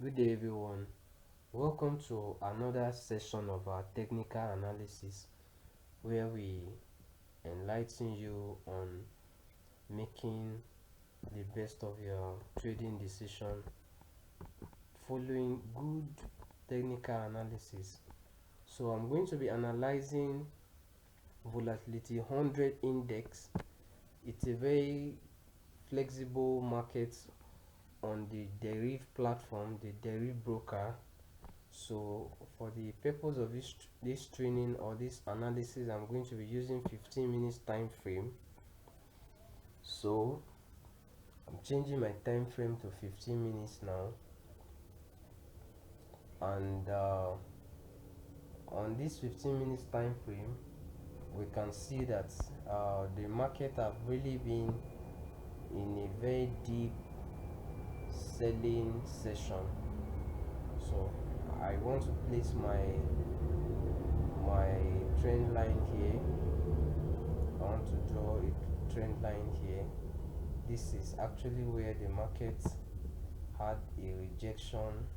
Good day, everyone. Welcome to another session of our technical analysis where we enlighten you on making the best of your trading decision following good technical analysis. So, I'm going to be analyzing volatility 100 index. It's a very flexible market on the derivative platform, the derivative broker. So for the purpose of this training or this analysis, I'm going to be using 15 minutes time frame. So I'm changing my time frame to 15 minutes now, and on this 15 minutes time frame we can see that the market have really been in a very deep selling session. So I want to place my trend line here. I want to draw a trend line here. This is actually where the market had a rejection,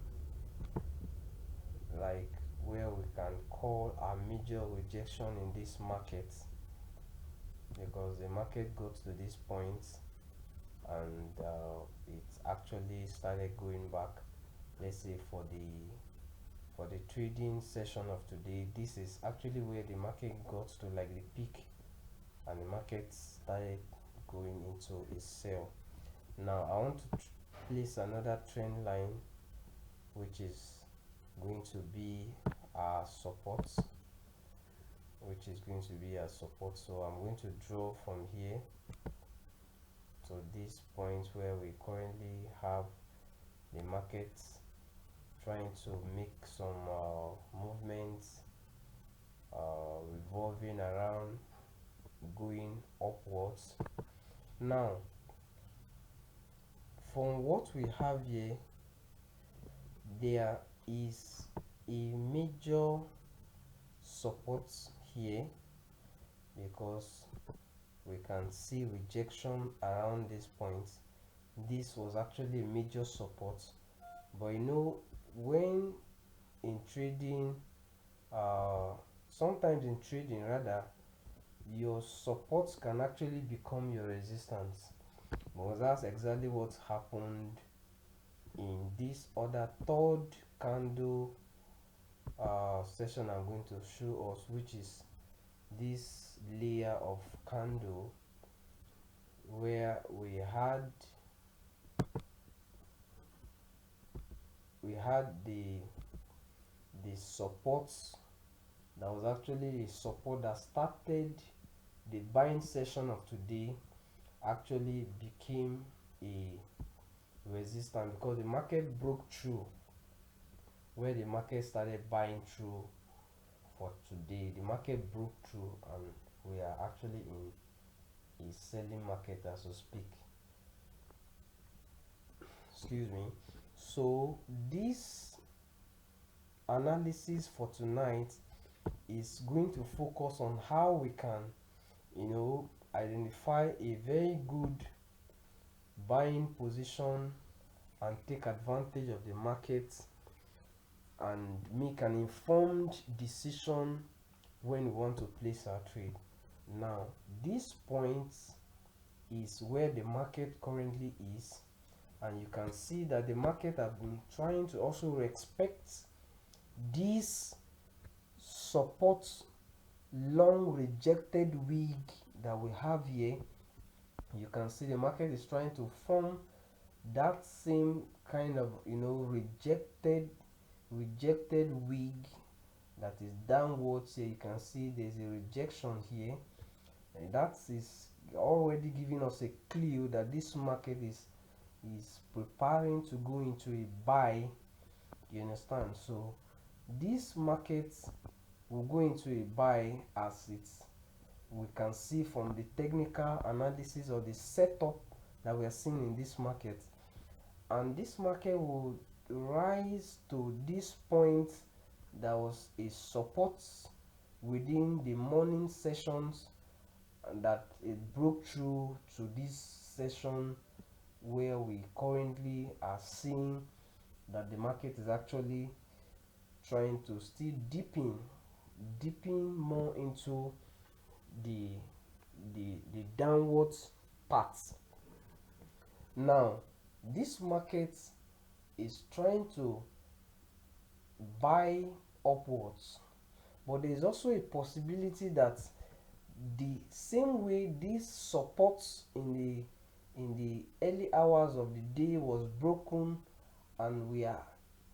like where we can call a major rejection in this market, because the market got to this point and it actually started going back. Let's say for the trading session of today, this is actually where the market got to, like the peak, and the market started going into a sell. Now I want to place another trend line which is going to be our support, so I'm going to draw from here to this point where we currently have the market trying to make some movements, revolving around, going upwards. Now from what we have here, there is a major support here, because we can see rejection around this point. This was actually a major support, but when in trading, sometimes in trading rather, your supports can actually become your resistance, because that's exactly what happened in this other third candle session I'm going to show us, which is this layer of candle where we had the supports. That was actually a support that started the buying session of today, actually became a resistance, because the market broke through where the market started buying through. For today, the market broke through and we are actually in a selling market as we speak. Excuse me. So this analysis for tonight is going to focus on how we can identify a very good buying position and take advantage of the market and make an informed decision when we want to place our trade. Now this point is where the market currently is, and you can see that the market have been trying to also respect this support long rejected wick that we have here. You can see the market is trying to form that same kind of rejected wig that is downwards here. You can see there's a rejection here, and that is already giving us a clue that this market is preparing to go into a buy. You understand? So this market will go into a buy, as we can see from the technical analysis or the setup that we are seeing in this market. And this market will rise to this point that was a support within the morning sessions, and that it broke through to this session where we currently are seeing that the market is actually trying to still dipping more into the the downward path. Now this market is trying to buy upwards, but there is also a possibility that the same way this support in the early hours of the day was broken, and we are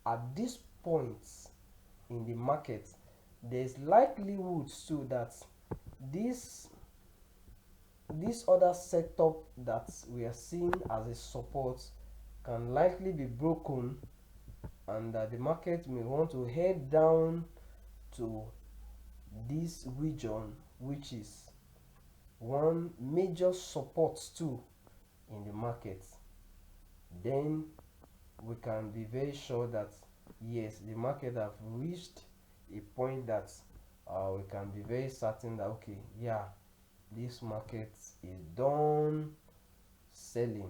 at this point in the market, there's likelihood too that this this other setup that we are seeing as a support can likely be broken, and that the market may want to head down to this region, which is one major support too in the market. Then we can be very sure that yes, the market have reached a point that we can be very certain that okay, yeah, this market is done selling.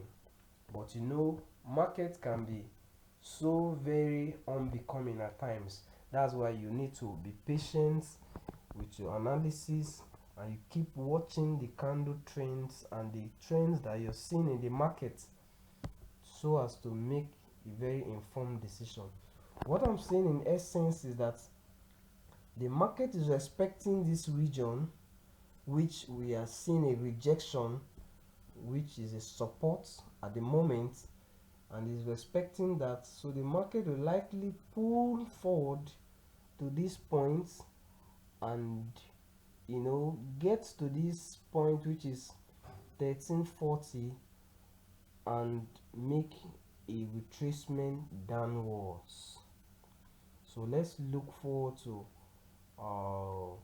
But you know, market can be so very unbecoming at times. That's why you need to be patient with your analysis, and you keep watching the candle trends and the trends that you're seeing in the market so as to make a very informed decision. What I'm saying in essence is that the market is respecting this region, which we are seeing a rejection, which is a support at the moment, and is respecting that. So the market will likely pull forward to this point, and get to this point, which is 1340, and make a retracement downwards. So let's look forward to a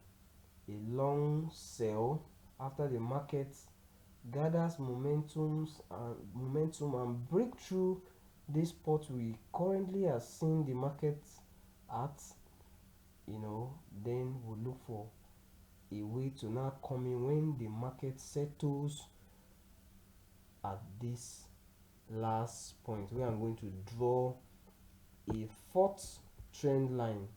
long sell after the market gathers momentum and break through this spot we currently are seeing the market at. Then we'll look for a way to now come in when the market settles at this last point, where I'm going to draw a fourth trend line.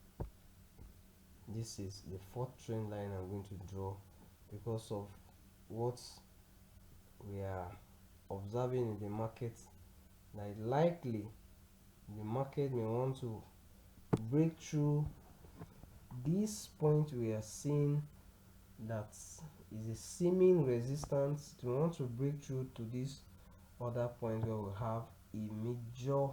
This is the fourth trend line I'm going to draw because of what we are observing in the market, that likely the market may want to break through this point we are seeing that is a seeming resistance. To want to break through to this other point where we have a major